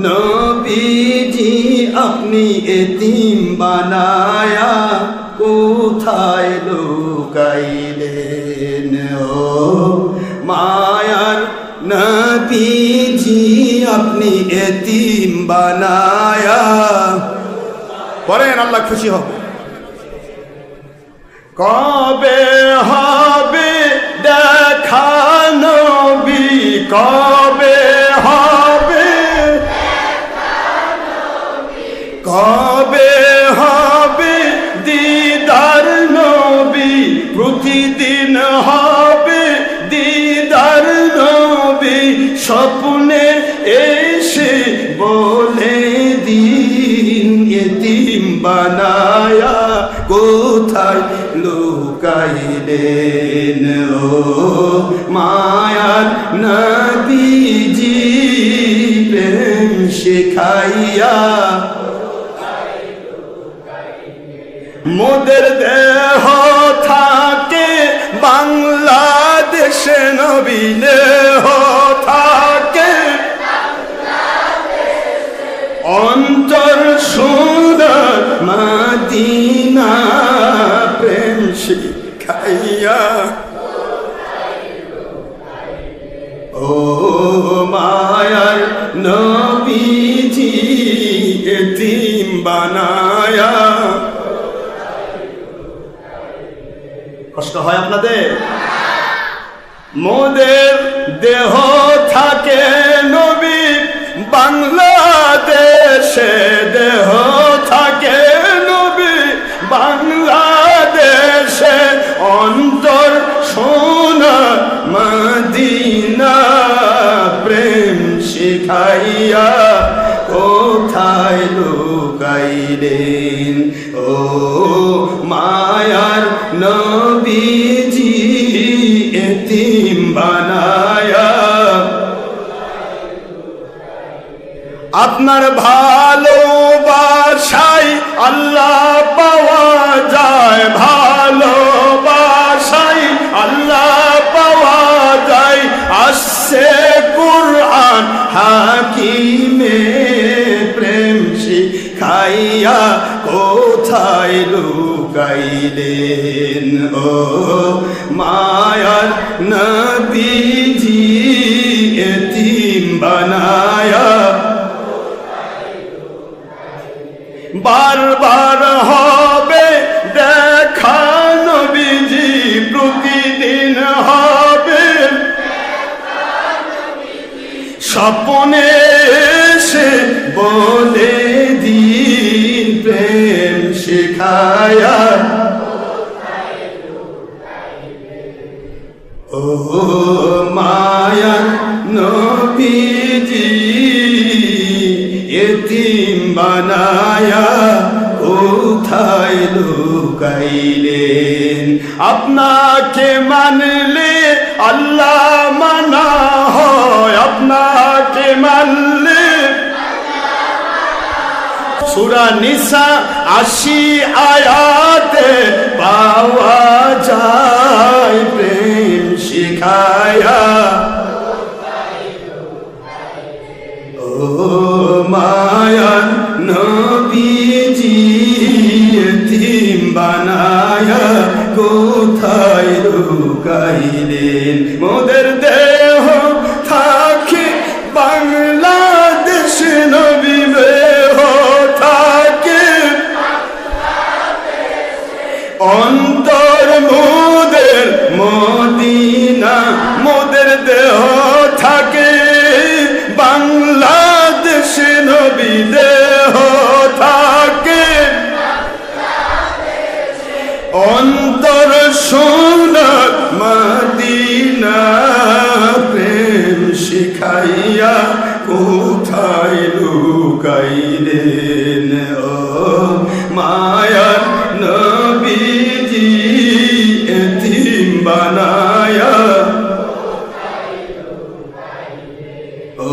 নবীজি আপনি এতিম বানায়া কোথায় লুকাইলেন ও মায়ার নবীজি আপনি এতিম বানায়া পড়েন আল্লাহ খুশি হবে কবে হবে দেখা নবী কবে হবে কবে হবে দিদার নবী প্রতিদিন হবে দিদার নবী স্বপ্নে এসে বলে দিন এতিম বানায়া কোথায় লুকাইলেন ও মায়ার নবীজি প্রেম শিখাইয়া মোদের দেহ থাকে বাংলাদেশে নবী দেহ থাকে অন্তর সুন্দর মদিনা প্রেম শিখাইয়া ও মায়ার নবীজি এতিম বানায়া কষ্ট হয় আপনাদের মোদের দেহ থাকে নবী বাংলাদেশে দেহ থাকে নবী বাংলাদেশে অন্তর সোনার মদিনা প্রেম শিখাইয়া কোথায় লুকাইলেন ও মায়ার নবীজি এতিম বানায়া আপনার ভালোবাসায় আল্লাহ পাওয়া যায় ভালোবাসায় আল্লাহ পাওয়া যায় আসছে কুরআন হাকিমে প্রেম শিখাইয়া কোথায় লুকাইলেন ও মায়ার নবীজি এতিম বানায়া বারবার হবে দেখা নবীজি প্রতিদিন হবে স্বপ্নে এসে বলে দিন প্রেম শিখায়া ও মায়া নবীজি এতিম বানায়া কোথায় লুকাইলেন আপনাকে মানলে আল্লাহ মানা হয় আপনাকে মানলে সূরা নিসা 80 আয়াতে পাওয়া যায় প্রেম শিখায়া ও মায়া নবীজি এতিম বানায়া কোথায় লুকাইলেন মোদের দেহ থাকে বাংলাদেশ নবী দেহ থাকে অন্তর মোদের মদিনা মোদের দেহ থাকে বাংলাদেশ নবী দেহ থাকে অন্তর সোনার মদিনা প্রেম শিখাইয়া কোথায় লুকাইলেন ও মায়ার নবীজি এতিম বানায়া ও